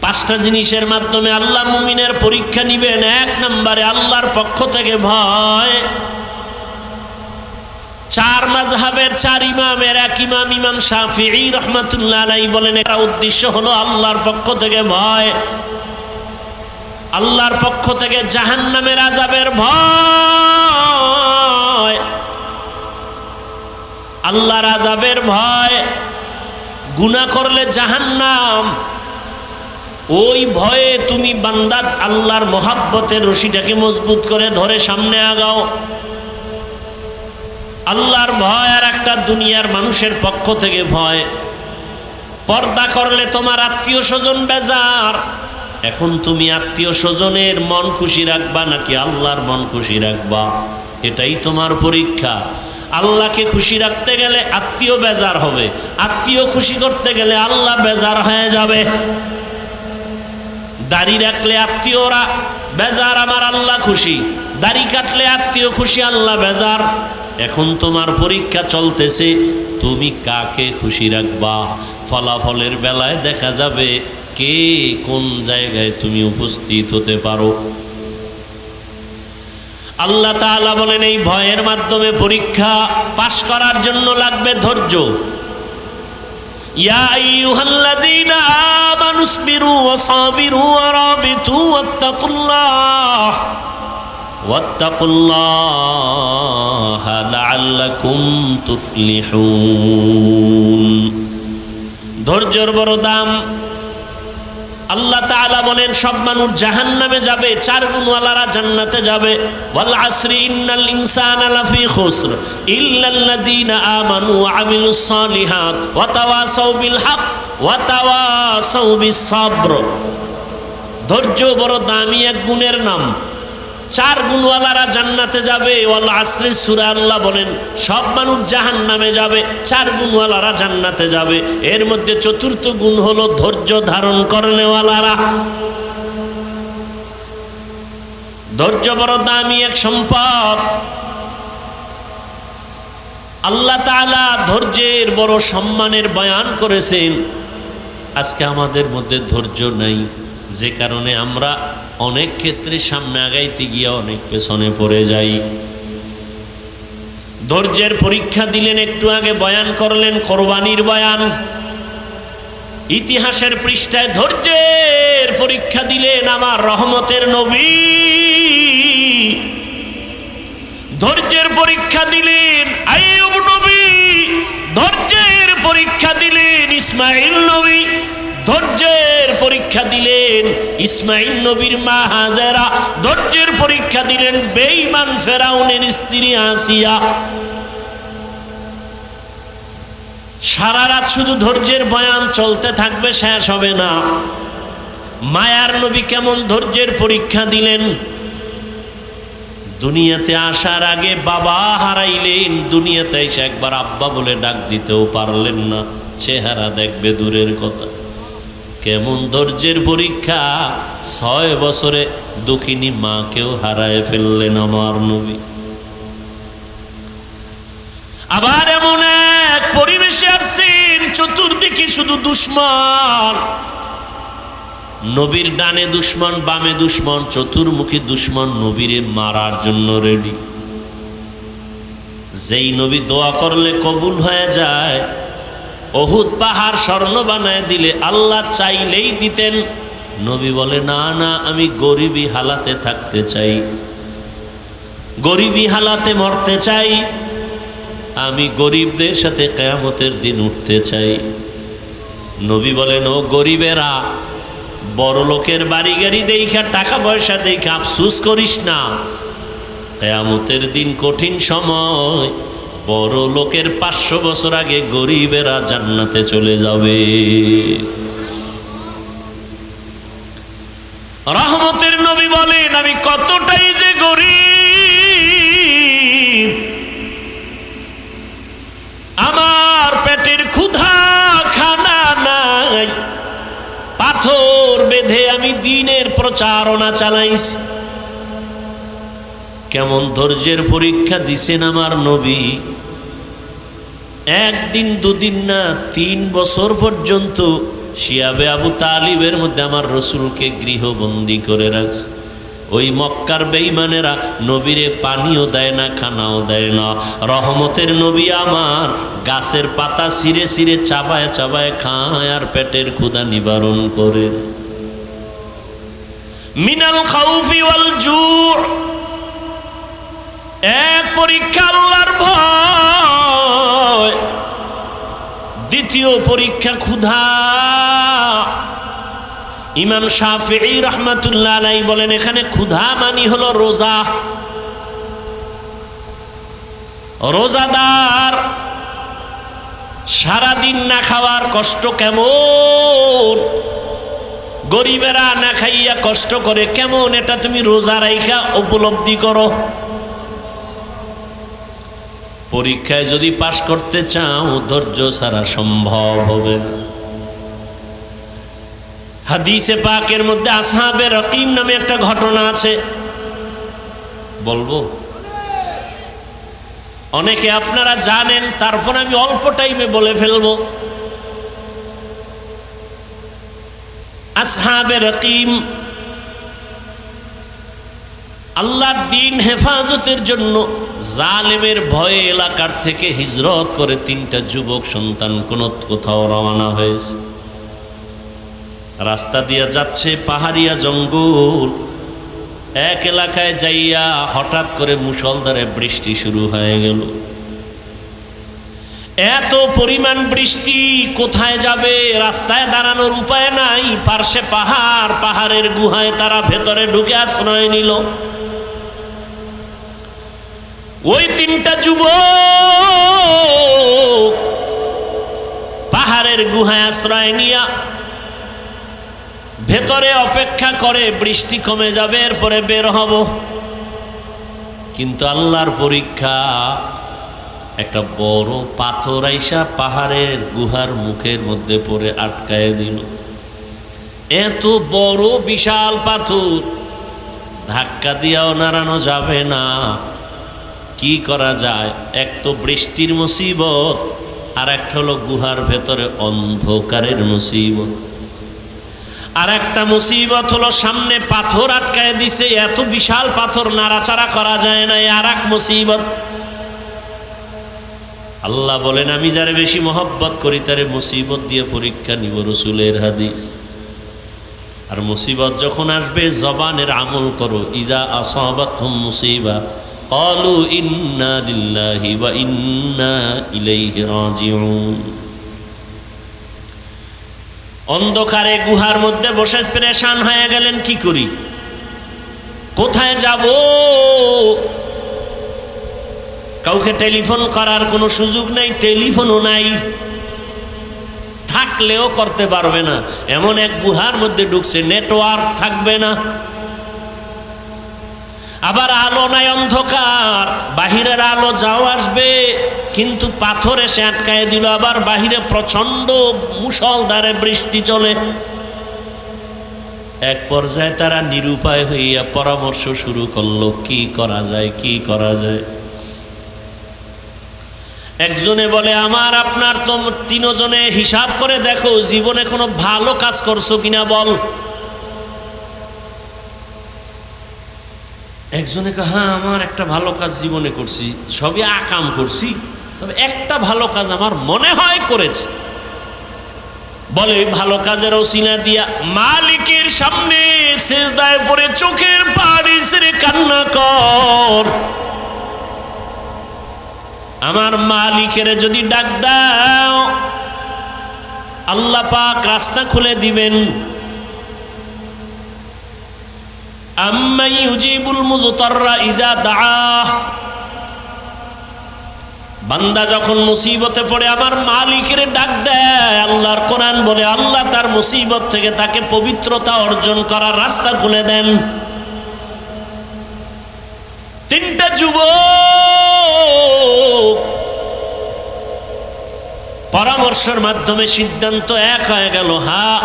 পাঁচটা জিনিসের মাধ্যমে আল্লাহ মুমিনের পরীক্ষা নিবেন। এক নম্বরে আল্লাহর পক্ষ থেকে ভয়। চার মাযহাবের চার ইমামের এক ইমাম, ইমাম শাফিঈ রাহমাতুল্লাহ আলাইহি বলেন, এটা উদ্দেশ্য হলো আল্লাহর পক্ষ থেকে ভয়, আল্লাহর পক্ষ থেকে জাহান্নামের আযাবের ভয়, আল্লাহর আযাবের ভয়। গুনাহ করলে জাহান্নাম, ওই ভয়ে তুমি বান্দা আল্লাহর মহাব্বতের রশিটাকে মজবুত করে ধরে সামনে আগাও। আল্লাহর ভয় আর একটা দুনিয়ার মানুষের পক্ষ থেকে ভয়। পর্দা করলে তোমার আত্মীয় স্বজন বেজার। এখন তুমি আত্মীয় স্বজনের মন খুশি রাখবা নাকি আল্লাহর মন খুশি রাখবা, এটাই তোমার পরীক্ষা। আল্লাহকে খুশি রাখতে গেলে আত্মীয় বেজার হবে, আত্মীয় খুশি করতে গেলে আল্লাহ বেজার হয়ে যাবে। দাড়ি রাখলে আত্মীয়রা বেজার, আমার আল্লাহ খুশি। দাড়ি কাটলে আত্মীয় খুশি, আল্লাহ বেজার। এখন তোমার পরীক্ষা চলতেছে, তুমি কাকে খুশি রাখবা। ফলাফলের বেলায় দেখা যাবে কে কোন জায়গায় তুমি উপস্থিত হতে পারো। আল্লাহ তাআলা বলেন, এই ভয়ের মাধ্যমে পরীক্ষা পাশ করার জন্য লাগবে ধৈর্য। ইয়া আইয়ুহাল্লাযীনা আমানুসবিরু ওয়া সাবিরু ওয়া রাবিতু ওয়াত্তাকুল্লাহা লাআল্লাকুম তুফলিহুন। ধৈর্যের বড় দাম। আল্লাহ তাআলা বলেন, সব মানুষ জাহান্নামে যাবে, চার গুণওয়ালারা জান্নাতে যাবে। ওয়াল আসরি ইন্নাল ইনসানা লাফি খুসর ইল্লাল্লাযীনা আমানু ওয়া আমিলুস সালিহাত ওয়া তাওয়াসাউ বিল হক ওয়া তাওয়াসাউ বিস সাবর। ধৈর্য বড় দামি এক গুণের নাম। চার গুণওয়ালারা জান্নাতে যাবে। ওয়াল আসরি সূরা আল্লাহ বলেন সব মানুষ জাহান্নামে যাবে, চার গুণওয়ালারা জান্নাতে যাবে। এর মধ্যে চতুর্থ গুণ হলো ধৈর্য ধারণ করনেওয়ালারা। ধৈর্য বড় দামি এক সম্পদ। আল্লাহ তাআলা ধৈর্যের বড় সম্মানের বয়ান করেছেন। আজকে আমাদের মধ্যে ধৈর্য নাই, যে কারণে আমরা অনেক ক্ষেত্রে সামনে আগাইতে গিয়ে অনেক পেছনে পড়ে যাই। ধৈর্যের পরীক্ষা দিলেন, একটু আগে বয়ান করলেন কোরবানির বয়ান। ইতিহাসের পৃষ্ঠায় ধৈর্যের পরীক্ষা দিলেন আমার রহমতের নবী। ধৈর্যের পরীক্ষা দিলেন আইয়ুব নবী। ধৈর্যের পরীক্ষা দিলেন ইসমাঈল নবী। ধৈর্যের পরীক্ষা দিলেন ইসমাঈল নবীর মা হাজেরা। ধৈর্যের পরীক্ষা দিলেন বেঈমান ফেরাউনের স্ত্রী আসিয়া। সারা রাত শুধু ধৈর্যের বয়ান চলতে থাকবে, শেষ হবে না। মায়ার নবী কেমন ধৈর্যের পরীক্ষা দিলেন। দুনিয়াতে আসার আগে বাবা হারাইলেন, দুনিয়াতে এসে একবার আব্বা বলে ডাক দিতেও পারলেন না। চেহারা দেখবে দূরের কথা। কেমন ধৈর্যের পরীক্ষা। 6 বছরে দুঃখিনী মাকেও হারায় ফেললেন আমার নবী। আবার এমন এক পরিবেশে আসছেন, চতুর্দিকে শুধু দুশ্মন। নবীর ডানে দুশ্মন, বামে দুশ্মন, চতুর্মুখী দুশ্মন নবীরে মারার জন্য রেডি। যেই নবী দোয়া করলে কবুল হয়ে যায়, উহুদ পাহাড় স্বর্ণ বানায় দিলে আল্লাহ চাইলেই দিতেন। নবী বলে, না না, আমি গরিবী হালাতে থাকতে চাই, গরিবী হালাতে মরতে চাই, আমি গরিবদের সাথে কিয়ামতের দিন উঠতে চাই। নবী বলেন, ও গরিবেরা, বড় লোকের বাড়ি গাড়ি দেখা, টাকা পয়সা দেখা আফসোস করিস না। কিয়ামতের দিন কঠিন সময়, বড় লোকের 500 বছর আগে গরিবেরা জান্নাতে চলে যাবে। রহমতের নবী বলেন, আমি কতটাই যে গরিব, আমার পেটের ক্ষুধা খানা নাই, পাথর বেঁধে আমি দ্বীনের প্রচারণা চালাইছি। কেমন ধৈর্যের পরীক্ষা দিছেন আমার নবী। একদিন দুদিন না, 3 বছর পর্যন্ত শিয়াবে আবু তালিবের মধ্যে আমার রসুলকে গৃহবন্দী করে রাখছে। ওই মক্কার বেঈমানেরা নবীরে পানিও দেয় না, খানাও দেয় না। রহমতের নবী আমার গাছের পাতা ছিঁড়ে ছিঁড়ে চাবায় চাবায় খায় আর পেটের ক্ষুধা নিবারণ করে। মিনাল খাউফি ওয়াল জু, এক পরীক্ষা আল্লাহর ভয়, দ্বিতীয় পরীক্ষা ক্ষুধা। ইমাম শাফিঈ রাহমাতুল্লাহ আলাইহি বলেন এখানে ক্ষুধা মানে হলো রোজা। রোজাদার সারাদিন না খাওয়ার কষ্ট কেমন, গরিবেরা না খাইয়া কষ্ট করে কেমন, এটা তুমি রোজা রাইখা উপলব্ধি করো। পরীক্ষায় যদি পাশ করতে চাও ধৈর্য ছাড়া সম্ভব হবে না। হাদিসে পাকের মধ্যে আসহাবে রকিম নামে একটা ঘটনা আছে, বলবো? অনেকে আপনারা জানেন, তারপর আমি অল্প টাইমে বলে ফেলবো। আসহাবে রকিম আল্লাহর দ্বীন হেফাজতের জন্য জালেমের ভয়ে এলাকার থেকে হিজরত করে তিনটা যুবক সন্তান কোথাও রওনা হয়েছে। রাস্তা দিয়ে যাচ্ছে পাহাড়িয়া জঙ্গল, এক এলাকায় যাইয়া হঠাৎ করে মুষলধারে বৃষ্টি শুরু হয়ে গেল। এত পরিমাণ বৃষ্টি, কোথায় যাবে, রাস্তায় দাঁড়ানোর উপায় নাই। পার্শ্বে পাহাড়, পাহাড়ের গুহায় তারা ভেতরে ঢুকে আশ্রয় নিল। ওই তিনটা যুবক পাহাড়ের গুহায় আশ্রয় নিয়া ভেতরে অপেক্ষা করে বৃষ্টি কমে যাবে, এরপরে বের হব। কিন্তু আল্লাহর পরীক্ষা, একটা বড় পাথর আইসা পাহাড়ের গুহার মুখের মধ্যে পড়ে আটকায় দিল। এত বড় বিশাল পাথর, ধাক্কা দিয়াও নাড়ানো যাবে না। কি করা যায়? এক তো বৃষ্টির মুসিবত, আর একটা হলো গুহার ভেতরে অন্ধকারের মুসিবত। আর একটা মুসিবত হলো সামনে পাথর আটকায় দিছে, এত বিশাল পাথর নাড়াচাড়া করা যায় না, আর এক মুসিবত। আল্লাহ বলেন আমি যারে বেশি মহব্বত করি তারে মুসিবত দিয়ে পরীক্ষা নিব, রসুলের হাদিস। আর মুসিবত যখন আসবে জবানের আমল করো। ইজা আসাবাতহুম মুসিবা ক্বালু ইন্না লিল্লাহি ওয়া ইন্না ইলাইহি রাজিউন। অন্ধকারে গুহার মধ্যে বসে পেরেশান হয়ে গেলেন, কি করি, কোথায় যাব? কাউকে টেলিফোন করার কোনো সুযোগ নাই, টেলিফোনও নাই, থাকলেও করতে পারবে না। এমন এক গুহার মধ্যে ঢুকছে, নেটওয়ার্ক থাকবে না, আবার আলো নাই, অন্ধকার। বাহিরের আলো যাও আসবে, কিন্তু পাথর এসে আটকায় দিল। আবার বাহিরে প্রচন্ড মুষলধারে বৃষ্টি চলে। এক পর্যায়ে তারা নিরুপায় হইয়া পরামর্শ শুরু করলো, কি করা যায়, কি করা যায়। একজনে বলে, আমার আপনার তো তিনজনে হিসাব করে দেখো জীবনে কোনো ভালো কাজ করছো কিনা বল। একজনে কে, হ্যাঁ আমার একটা ভালো কাজ জীবনে করছি, সবই আকাম করছি, তবে একটা ভালো কাজ আমার মনে হয় করেছি। বলে ওই ভালো কাজের ওসিলা দিয়া মালিকের সামনে সিজদায় পড়ে চোখের পানি ছেড়ে কান্না কর। আমার মালিকের যদি ডাক দাও আল্লাহ পাক রাস্তা খুলে দিবেন। আম্মা ইউজিবুল মুজতাররা ইজা দাআহ, বান্দা যখন মুসিবতে পড়ে আমার মালিকের ডাক দেয়, আল্লাহর কোরআন বলে আল্লাহ তার মুসিবত থেকে তাকে পবিত্রতা অর্জন করার রাস্তা খুলে দেন। তিনটা যুবক পরামর্শের মাধ্যমে সিদ্ধান্ত এক হয়ে গেল, হ্যাঁ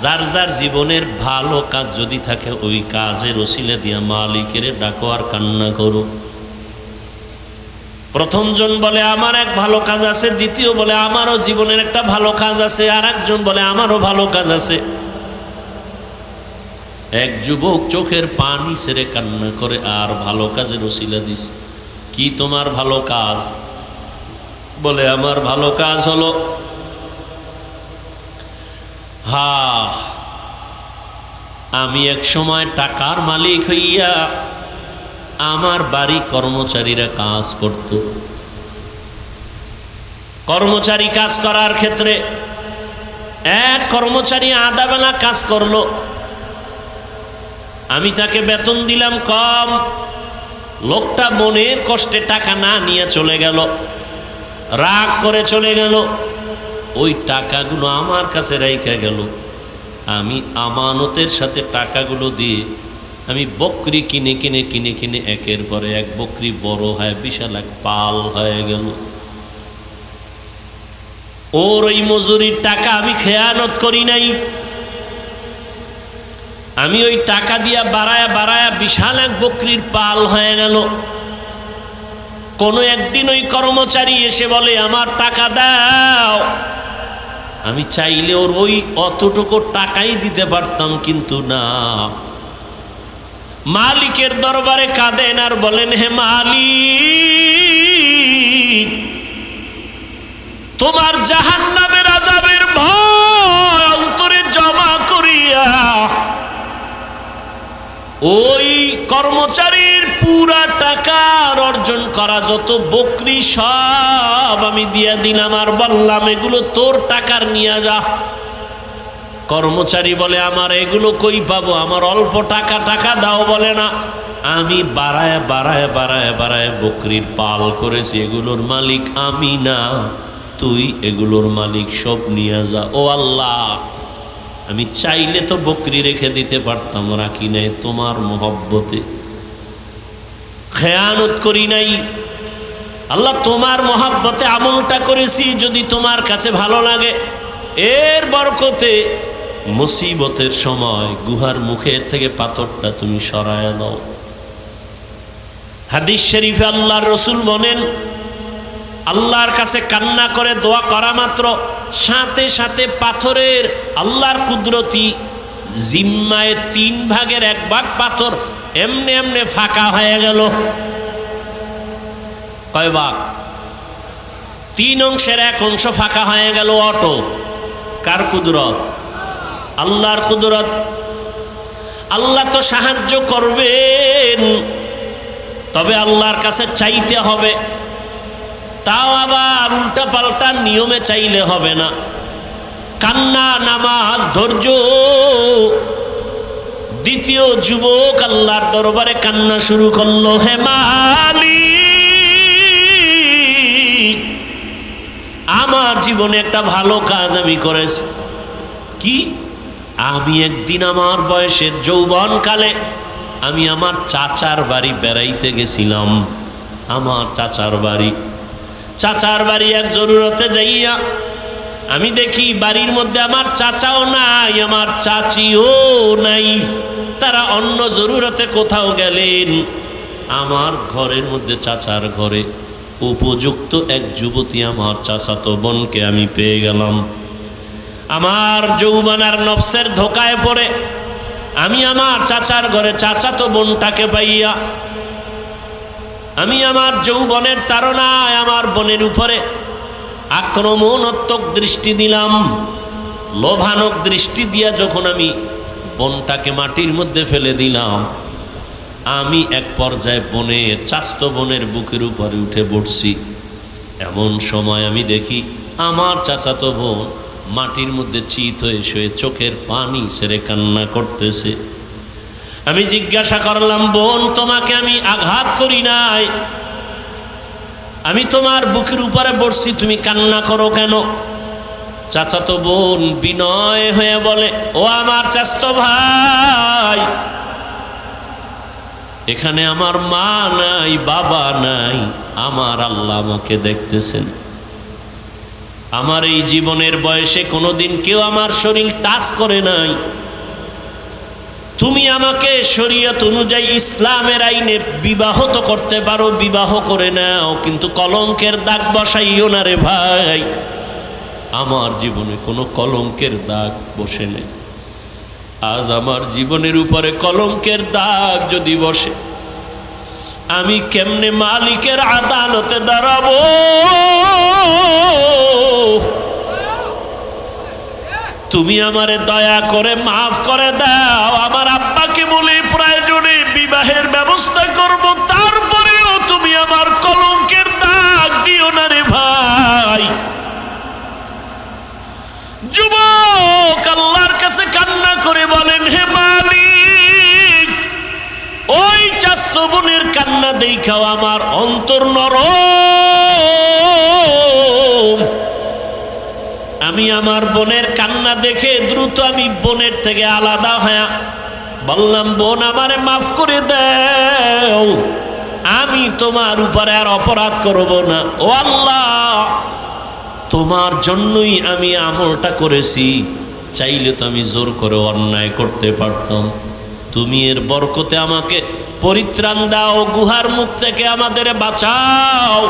যার যার জীবনের ভালো কাজ যদি থাকে ওই কাজের ওসিলা দিয়া মালিকের ডাকো আর কান্না করো। প্রথমজন বলে আমার এক ভালো কাজ আছে, দ্বিতীয় বলে আমারও জীবনের একটা ভালো কাজ আছে, আর একজন বলে আমারও ভালো কাজ আছে। এক যুবক চোখের পানি ছেড়ে কান্না করে আর ভালো কাজের ওসিলা দিস। কি তোমার ভালো কাজ? বলে আমার ভালো কাজ হলো আমি এক সময় টাকার মালিক হইয়া আমার বাড়ি কর্মচারীরা কাজ করত। কর্মচারী কাজ করার ক্ষেত্রে এক কর্মচারী আধা বেলা কাজ করলো, আমি তাকে বেতন দিলাম কম। লোকটা মনের কষ্টে টাকা না নিয়ে চলে গেল, রাগ করে চলে গেল। ওই টাকাগুলো আমার কাছে রেখে গেল। আমি আমানতের সাথে টাকাগুলো দিয়ে আমি বকরি কিনে কিনে কিনে কিনে একের পরে এক বকরি বড় হয়, বিশাল এক পাল হয়ে গেল। ওর ওই মজুরির টাকা আমি খেয়ানত করি নাই। আমি ওই টাকা দিয়া বাড়ায়া বাড়ায়া বিশাল এক বকরির পাল হয়ে গেল। কোনো একদিন ওই কর্মচারী এসে বলে আমার টাকা দাও। আমি চাইলে ওর ওই অতটুকু টাকাই দিতে পারতাম, কিন্তু না। মালিকের দরবারে কাঁদেন আর বলেন, হে মালিক, তোমার জাহান্নামের আযাবের ভয় অন্তরে জমা করিয়া ওই কর্মচারীর পুরা টাকা অর্জন করা যত বকরি সব আমি দিয়া দিলাম, আর বললাম এগুলো তোর টাকার নিয়ে যা। কর্মচারী বলে আমার এগুলো কই পাবো, আমার অল্প টাকা, টাকা দাও। বলে না, আমি বাড়ায় বাড়ায় বাড়ায় বাড়ায় বকরির পাল করেছি, এগুলোর মালিক আমি না, তুই এগুলোর মালিক, সব নিয়ে যা। ও আল্লাহ, আমি চাইলে তো বকরি রেখে দিতে পারতাম, রাখি নাই, তোমার মহব্বতে খেয়ানত করি নাই। আল্লাহ, তোমার মহব্বতে আমলটা করেছি, যদি তোমার কাছে ভালো লাগে, এর বরকতে মুসিবতের সময় গুহার মুখের থেকে পাথরটা তুমি সরায় দাও। হাদিস শরীফে আল্লাহর রাসূল বলেন, আল্লাহর কাছে কান্না করে দোয়া করা মাত্র সাথে সাথে পাথরের আল্লাহর কুদরতি জিম্মায় 3 ভাগের 1 ভাগ পাথর এমনে এমনে ফাঁকা হয়ে গেল। কয় ভাগ? 3 অংশের 1 অংশ ফাঁকা হয়ে গেল। অটো কার কুদরত? আল্লাহর কুদরত। আল্লাহ তো সাহায্য করবেন, তবে আল্লাহর কাছে চাইতে হবে। তাও আবার উল্টা পাল্টা নিয়মে চাইলে হবে না। কান্না, নামাজ, ধৈর্য। দ্বিতীয় যুবক আল্লাহর দরবারে কান্না শুরু করলো, হে মালিক, আমার জীবনে একটা ভালো কাজ আমি করেছি। কি? আমি একদিন আমার বয়সের যৌবনকালে আমি আমার চাচার বাড়ি বেড়াইতে গেছিলাম। আমার চাচার বাড়ি এক জরুরতে যাইয়া আমি দেখি বাড়ির মধ্যে আমার চাচাও নাই, আমার চাচিও নাই, তারা অন্য জরুরতে কোথাও গেলেন। আমার ঘরের মধ্যে, চাচার ঘরে উপযুক্ত এক যুবতী আমার চাচাতো বোনকে আমি পেয়ে গেলাম। আমার যৌবনার নফসের ধোকায় পড়ে আমি আমার চাচার ঘরে চাচাতো বোনটাকে পাইয়া আমি আমার যৌবনের তাড়নায় আমার বোনের উপরে আক্রমণাত্মক দৃষ্টি দিলাম। লোভানক দৃষ্টি দিয়া যখন আমি বোনটাকে মাটির মধ্যে ফেলে দিলাম, আমি এক পর্যায়ে বোনের, চাস্তো বোনের বুকের উপরে উঠে পড়ছি। এমন সময় আমি দেখি আমার চাচাতো বোন মাটির মধ্যে চিত হয়ে শুয়ে চোখের পানি ছেড়ে কান্না করতেছে। আমি জিজ্ঞাসা করলাম, বোন, তোমাকে আমি আঘাত করি নাই, আমি তোমার বুকের উপরে বসছি, তুমি কান্না করো কেন? চাচাতো বোন বিনয় হয়ে বলে, ও আমার চাচাতো ভাই, এখানে আমার মা নাই, বাবা নাই, আমার আল্লাহ আমাকে দেখতেছেন। আমার এই জীবনের বয়সে কোনোদিন কেউ আমার শরীর টাচ করে নাই, তুমি আমাকে শরীয়ত অনুযায়ী ইসলামের আইনে বিবাহ তো করতে পারো, বিবাহ করে নাও, কিন্তু কলঙ্কের দাগ বসাইও না রে ভাই। আমার জীবনে কোনো কলঙ্কের দাগ বসে নেই। আজ আমার জীবনের উপরে কলঙ্কের দাগ যদি বসে, আমি কেমনে মালিকের আদালতে দাঁড়াবো? তুমি আমারে দয়া করে মাফ করে দাও। আমার আব্বাকে বলে প্রয়োজনে বিবাহের ব্যবস্থা করব, তারপরেও তুমি আমার কলঙ্কের দাগ দিও না রে ভাই। যুবক আল্লাহর কাছে কান্না করে বলেন, হে মালিক, ওই চাস্ত বোনের কান্না দেখাও আমার অন্তর নরম। আমি আমার বোনের কান্না দেখে দ্রুত আমি বোনের থেকে আলাদা হয়ে বললাম, বোন আমারে মাফ করে দাও, আমি তোমার উপরে আর অপরাধ করব না। ও আল্লাহ, তোমার জন্যই আমি আমলটা করেছি, চাইলে তো আমি জোর করে অন্যায় করতে পারতাম। তুমি এর বরকতে আমাকে পরিত্রাণ দাও, গুহার মুখ থেকে আমাদের বাঁচাও।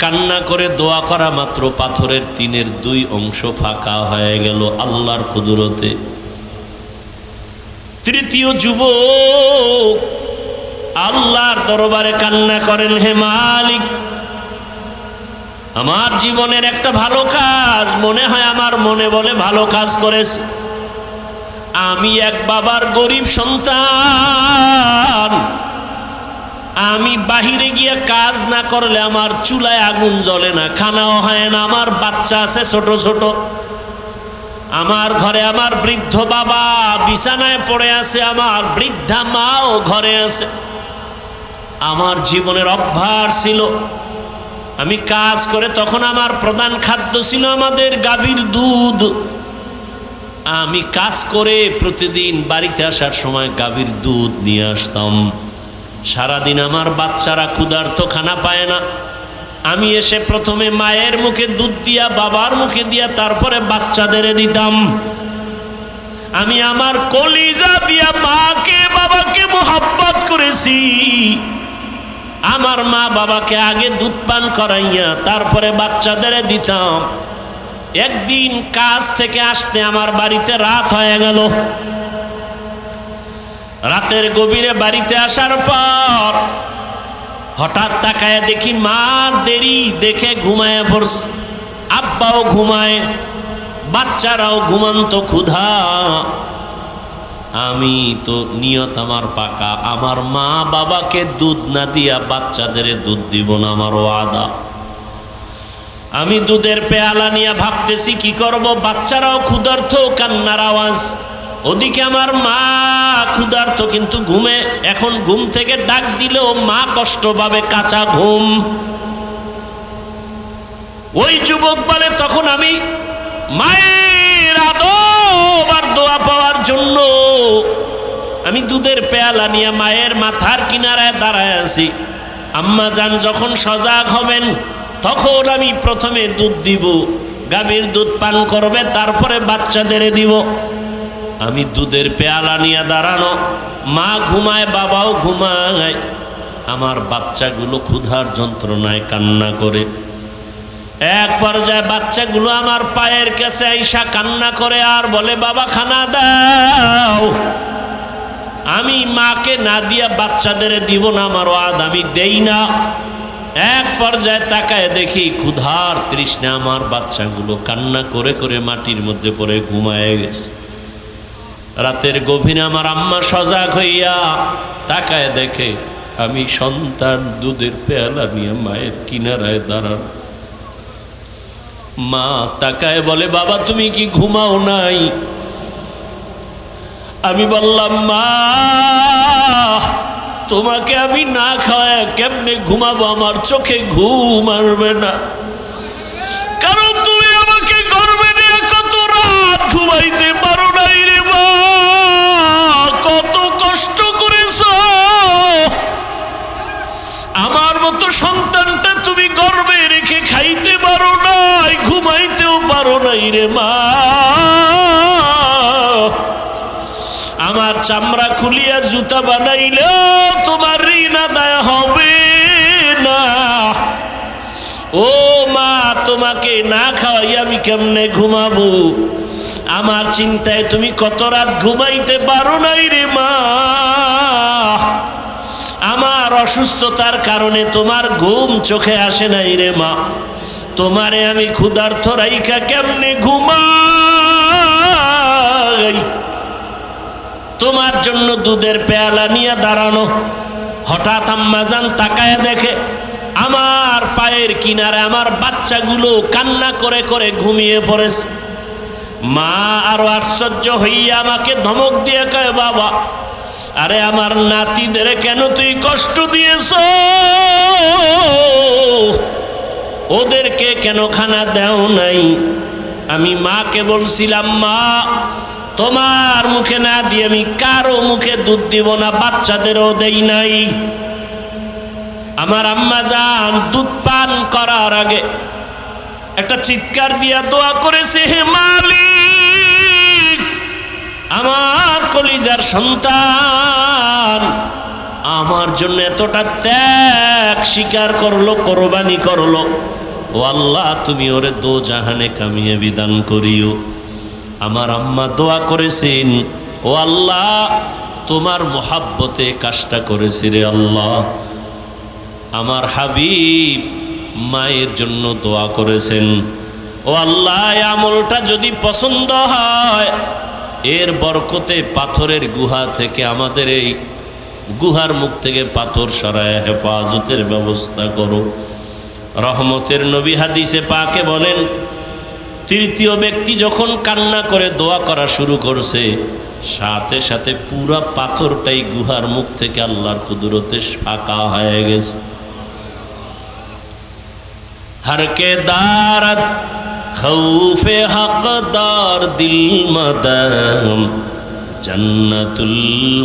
কান্না করে দোয়া করা মাত্র পাথরের 3/2 অংশ ফাঁকা হয়ে গেল আল্লাহর কুদরতে। তৃতীয় যুবক আল্লাহর দরবারে কান্না করেন, হে মালিক, আমার জীবনের একটা ভালো কাজ মনে হয়, আমার মনে বলে ভালো কাজ করেছি। আমি এক বাবার গরিব সন্তান, আমি বাহিরে গিয়ে কাজ না করলে আমার চুলায় আগুন জ্বলে না, খানাও হয় না। আমার বাচ্চা আছে ছোট ছোট, আমার ঘরে আমার বৃদ্ধ বাবা বিছানায় পড়ে আছে, আমার বৃদ্ধা মাও ঘরে আছে। আমার জীবনের অভ্যাস ছিল, আমি কাজ করে তখন আমার প্রধান খাদ্য ছিল আমাদের গাভীর দুধ। আমি কাজ করে প্রতিদিন বাড়িতে আসার সময় গাভীর দুধ নিয়ে আসতাম। সারাদিন আমার বাচ্চারা ক্ষুধার্ত, খানা পায় না। আমি এসে প্রথমে মায়ের মুখে দুধ দিয়া, বাবার মুখে দিয়া, তারপরে বাচ্চাদের দিতাম। আমি আমার কলিজা দিয়া মাকে বাবাকে মোহাব্বত করেছি। আমার মা বাবাকে আগে দুধ পান করাইয়া তারপরে বাচ্চাদের দিতাম। একদিন কাজ থেকে আসতে আমার বাড়িতে রাত হয়ে গেল। রাতের গভীরে বাড়িতে আসার পর হঠাৎ তাকায় দেখি মা দেরি দেখে ঘুমায় পড়ছে, আব্বাও ঘুমায়, বাচ্চারাও ঘুমান্ত ক্ষুধা। আমি তো নিয়ত আমার পাকা, আমার মা বাবাকে দুধ না দিয়া বাচ্চাদের দুধ দিব না, আমার ওয়াদা। আমি দুধের পেয়ালা নিয়ে ভাবতেছি কি করব, বাচ্চারাও ক্ষুধার্ত, কান্নার আওয়াজ। ওদিকে আমার মা ক্ষুধার্ত কিন্তু ঘুমে। এখন ঘুম থেকে ডাক দিলেও মা কষ্ট পাবে, কাঁচা ঘুম। ওই যুবক বলে, তখন আমি মায়ের আদব আর দোয়া পাওয়ার জন্য আমি দুধের পেয়ালা নিয়ে মায়ের মাথার কিনারায় দাঁড়ায় আছি। আম্মা জান যখন সজাগ হবেন তখন আমি প্রথমে দুধ দিব, গাভীর দুধ পান করবে, তারপরে বাচ্চাদের দিব। আমি দুধের পেয়ালা নিয়ে দাঁড়ানো, মা ঘুমায়, বাবাও ঘুমায়। আমার বাচ্চাগুলো ক্ষুধার যন্ত্রণায় কান্না করে। এক পর্যায়ে বাচ্চাগুলো আমার পায়ের কাছে আইসা কান্না করে আর বলে, বাবা খানা দাও। আমি মাকে না দিয়া বাচ্চাদের দিব না, আমার ওয়াদা, আমি দেই না। এক পর্যায়ে তাকায় দেখি ক্ষুধার তৃষ্ণা আমার বাচ্চাগুলো কান্না করে করে মাটির মধ্যে পড়ে ঘুমায় গেছে। রাতের গভীরে আমার আম্মা সজাগ হইয়া তাকায় দেখে আমি সন্তান দুধের পেয়ালা নিয়ে মায়ের কিনারায় দাঁড়ান। মা তাকায় বলে, বাবা তুমি কি ঘুমাও নাই? আমি বললাম, মা তোমাকে আমি না খাওয়ায় কেমনে ঘুমাবো, আমার চোখে ঘুম আসবে না, কারণ তুমি আমাকে গর্বে নিয়ে কত রাত ঘুমাইতে পারো নাই রে মা, কত কষ্ট করেছ। আমার মতো সন্তানটা তুমি গর্বে রেখে খাইতে পারো নাই, ঘুমাইতেও পারো নাই রে মা। আমার চামড়া খুলিয়া জুতা বানাইলেও তোমার ঋণ আদায় হবে না। ও মা, তোমাকে না খাওয়াই আমি কেমনে ঘুমাবো? আমার চিন্তায় তুমি কত রাত ঘুমাইতে পারো নাই রে মা। আমার অসুস্থতার কারণে তোমার ঘুম চোখে আসে নাই রে মা। তোমারে আমি ক্ষুধার্ত রাইখা কেমনে ঘুমাই? তোমার জন্য দুধের পেয়ালা নিয়ে দাঁড়ানো। হঠাৎ আম্মাজান তাকায়া দেখে আমার পায়ের কিনারে আমার বাচ্চাগুলো কান্না করে করে ঘুমিয়ে পড়েছে। মা আরো আশ্চর্য হইয়া আমাকে ধমক দিয়ে কয়, বাবা, আরে আমার নাতিদের কেন তুই কষ্ট দিয়েছ? ওদেরকে কেন খানা দেও নাই? আমি মাকে বলছিলাম, মা, তোমার মুখে না দিয়ে আমি কারো মুখে দুধ দিব না, বাচ্চাদেরও দেই নাই। আমার আম্মা জান দুধ পান করার আগে একটা চিৎকার দিয়া দোয়া করেছে, হে মালিক, আমার কলিজার সন্তান আমার জন্য এতটা ত্যাগ স্বীকার করলো, কোরবানি করলো। ও আল্লাহ, তুমি ওরে দো জাহানে কামিয়ে বিধান করিও। আমার আম্মা দোয়া করেছেন, ও আল্লাহ, তোমার মোহাব্বতে কাজটা করেছি রে আল্লাহ। আমার হাবিব মায়ের জন্য দোয়া করেছেন, ও আল্লাহ, আমলটা যদি পছন্দ হয়, এর বরকতে পাথরের গুহা থেকে আমাদের এই গুহার মুখ থেকে পাথর সরায় হেফাজতের ব্যবস্থা করো। রহমতের নবী হাদিসে পাকে বলেন, তৃতীয় ব্যক্তি যখন কান্না করে দোয়া করা শুরু করছে, সাথে সাথে পুরা পাথরটাই গুহার মুখ থেকে আল্লাহর কুদরতে ফাঁকা হয়ে গেছে। হরকে দারত খৌফে হকদার দিল মদম জন্নতুল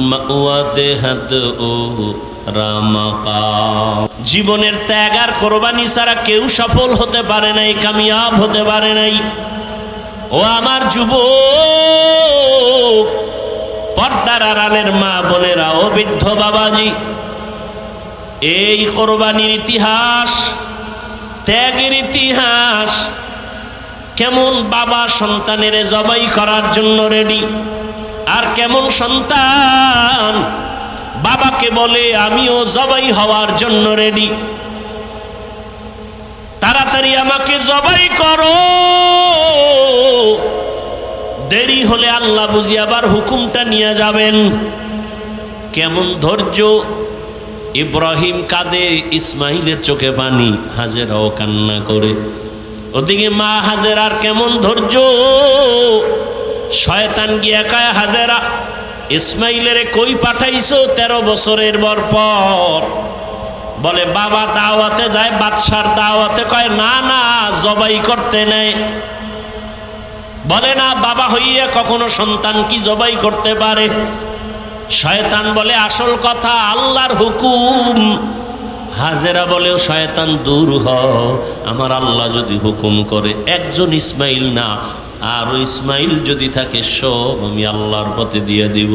মাওয়া দেহদ ও রামাকা। জীবনের ত্যাগ আর কোরবানি ছাড়া কেউ সফল হতে পারে নাই, কামিয়াব হতে পারে নাই। ও আমার যুবক, পর্দার আড়ালের মা বোনেরা, ও বৃদ্ধ বাবাজি, এই কোরবানির ইতিহাস, ত্যাগের ইতিহাস, কেমন বাবা সন্তানের জবাই করার জন্য রেডি, আর কেমন সন্তান বাবাকে বলে আমিও জবাই হওয়ার জন্য রেডি, তাড়াতাড়ি আমাকে জবাই করো, দেরি হলে আল্লাহ বুঝি আবার হুকুমটা নিয়ে যাবেন। কেমন ধৈর্য! ইব্রাহিম কাঁদে, ইসমাইলের চোখে পানি, হাজেরাও কান্না করে। ওদিকে মা হাজেরার কেমন ধৈর্য! শয়তান গিয়া কয়, হাজেরা, ইসমাইলের কই পাঠাইছো 13 বছরের পর? বলে, বাবা দাওয়াতে যায়, বাদশার দাওয়াতে। কয়, না না, জবাই করতে নেই। বলে, না, বাবা হইয়া কখনো সন্তান কি জবাই করতে পারে? শয়তান বলে, আসল কথা আল্লাহর হুকুম। হাজেরা বলেও, শয়তান দূর হ, আমার আল্লাহ যদি হুকুম করে একজন ইসমাইল না, আরো ইসমাইল যদি থাকে সব আমি আল্লাহর পথে দিয়ে দিব।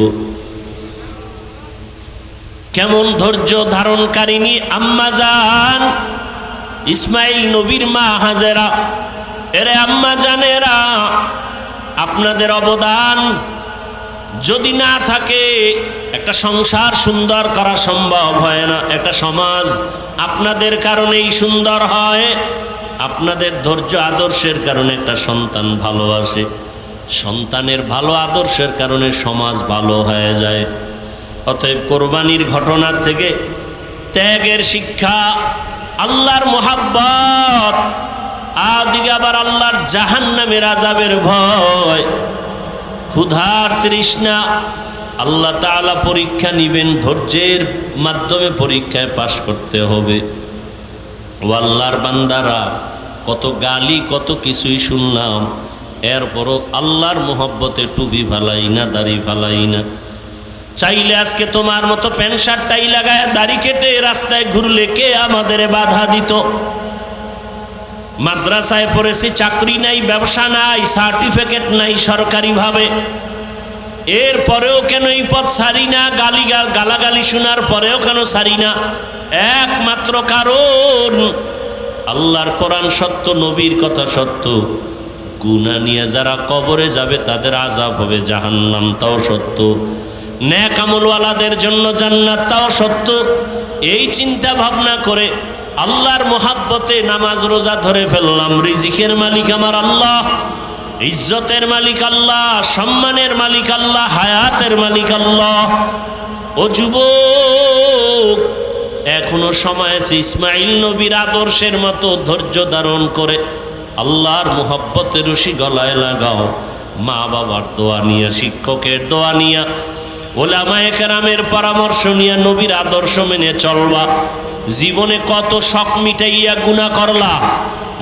কেমন ধৈর্য ধারণকারিনী আম্মা জান ইসমাইল নবীর মা হাজেরা। এরে আম্মা জানেরা, আপনাদের অবদান যদি না থাকে একটা সংসার সুন্দর করা সম্ভব হয় না। একটা সমাজ আপনাদের কারণেই সুন্দর হয়। আপনাদের ধৈর্য আদর্শের কারণে একটা সন্তান ভালোবাসে, সন্তানের ভালো আদর্শের কারণে সমাজ ভালো হয়ে যায়। অতএব কোরবানির ঘটনার থেকে ত্যাগের শিক্ষা, আল্লাহর মোহাব্বত, আদিকে আবার আল্লাহর জাহান্নামের আযাবের ভয়, ক্ষুধার তৃষ্ণা, আল্লাহ তাআলা পরীক্ষা নিবেন, ধৈর্যের মাধ্যমে পরীক্ষায় পাশ করতে হবে। ও আল্লাহর বান্দারা, কত গালি কত কিছুই শুনলাম, এরপরও আল্লাহর মোহব্বতে টুপি ফালাই না, দাড়ি ফালাই না। চাইলে আজকে তোমার মতো প্যান্ট শার্টটাই লাগায় দাড়ি কেটে রাস্তায় ঘুরলে কে আমাদের বাধা দিত? মাদ্রাসায় পড়েছি, চাকরি নাই, ব্যবসা নাই, সার্টিফিকেট নাই সরকারিভাবে, এরপরেও কেন এই পথ ছাড়ি না, গালাগালি শোনার পরেও কেন ছাড়ি না? একমাত্র কারণ আল্লাহর কোরআন সত্য, নবীর কথা সত্য। গুনাহ নিয়ে যারা কবরে যাবে তাদের আযাব হবে জাহান্নাম, তাও সত্য। নেক আমলওয়ালাদের জন্য জান্নাত, তাও সত্য। এই চিন্তা ভাবনা করে আল্লাহর মোহাব্বতে নামাজ রোজা ধরে ফেললাম। রিজিকের মালিক আমার আল্লাহ, ইজ্জতের মালিক আল্লাহ, সম্মানের মালিক আল্লাহ, হায়াতের মালিক আল্লাহ। ও যুবক, এখনো সময় আছে ইসমাইল নবীর আদর্শের মতো ধৈর্য ধারণ করে আল্লাহর মোহাব্বতের রশি গলায় লাগাও। মা বাবার দোয়া নিয়া, শিক্ষকের দোয়া নিয়া, ওলামায়ে কেরামের পরামর্শ নিয়ে নবীর আদর্শ মেনে চলবা। জীবনে কত শখ মিটাইয়া গুনাহ করলা।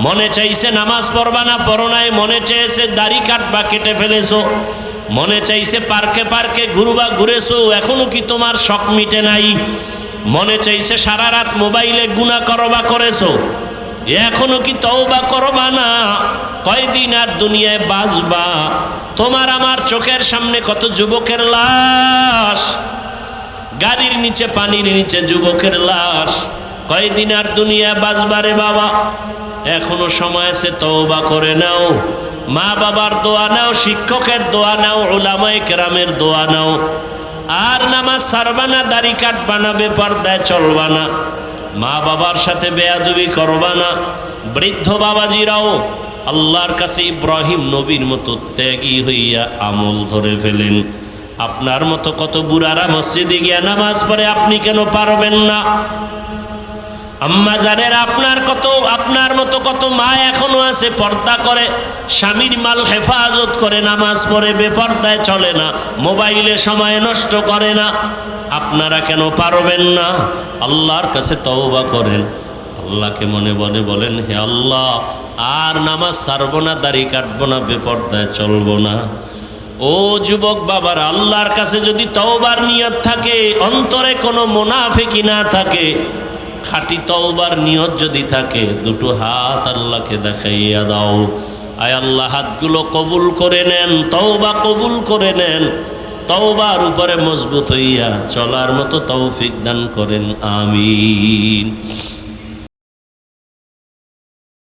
মনে চাইছে নামাজ পড়বা না, পড়ো নাই। মনে চাইছে দাড়ি কাটবা, কেটে ফেলেছো। মনে চাইছে পার্কে পার্কে ঘুরবা, ঘুরেছো, এখনো কি তোমার শখ মিটে নাই? মনে চাইছে সারা রাত মোবাইলে গুনাহ করবা, করেছো, এখনো কি তওবা করবা না? কয়দিন আর দুনিয়ায় বাঁচবা? তোমার আমার চোখের সামনে কত যুবকের লাশ, গাড়ির নিচে, পানির নিচে যুবকের লাশ। কয়দিন আর দুনিয়ায় বাঁচবা রে বাবা? এখনো সময় আছে, তওবা করে নাও। মা বাবার দোয়া নাও, শিক্ষকের দোয়া নাও, উলামায়ে কেরামের দোয়া নাও। আর নামাজ ছাড়বা না, দাড়ি কাটবা না, বেপরদায় চলবা না, মা বাবার সাথে বেয়াদবি করবা না। বৃদ্ধ বাবাজিরাও আল্লাহর কাছে ইব্রাহিম নবীর মতো ত্যাগী হইয়া আমল ধরে ফেলেন। আপনার মতো কত বুড়ারা মসজিদে গিয়া নামাজ পড়ে, আপনি কেন পারবেন না? আম্মা জানের আপনার মতো কত মা এখনো আছে পর্দা করে, স্বামীর মাল হেফাজত করে, নামাজ পড়ে, বেপর্দায় চলে না, মোবাইলে সময় নষ্ট করে না। আপনারা কেন পারবেন না? আল্লাহর কাছে তওবা করেন, আল্লাহকে মনে মনে বলেন, হে আল্লাহ, আর নামাজ ছাড়বো না, দাড়ি কাটবো না, বেপর্দায় চলবো না। ও যুবক বাবার, আল্লাহর কাছে যদি তওবার নিয়ত থাকে, অন্তরে কোনো মুনাফিকি না থাকে, খাঁটি তওবার নিয়ত যদি থাকে, দুটো হাত আল্লাহকে দেখাইয়া দাও। আয় আল্লাহ, হাতগুলো কবুল করে নেন, তওবা কবুল করে নেন। তওবার উপরে মজবুত হইয়া চলার মতো তৌফিক দান করেন, আমিন।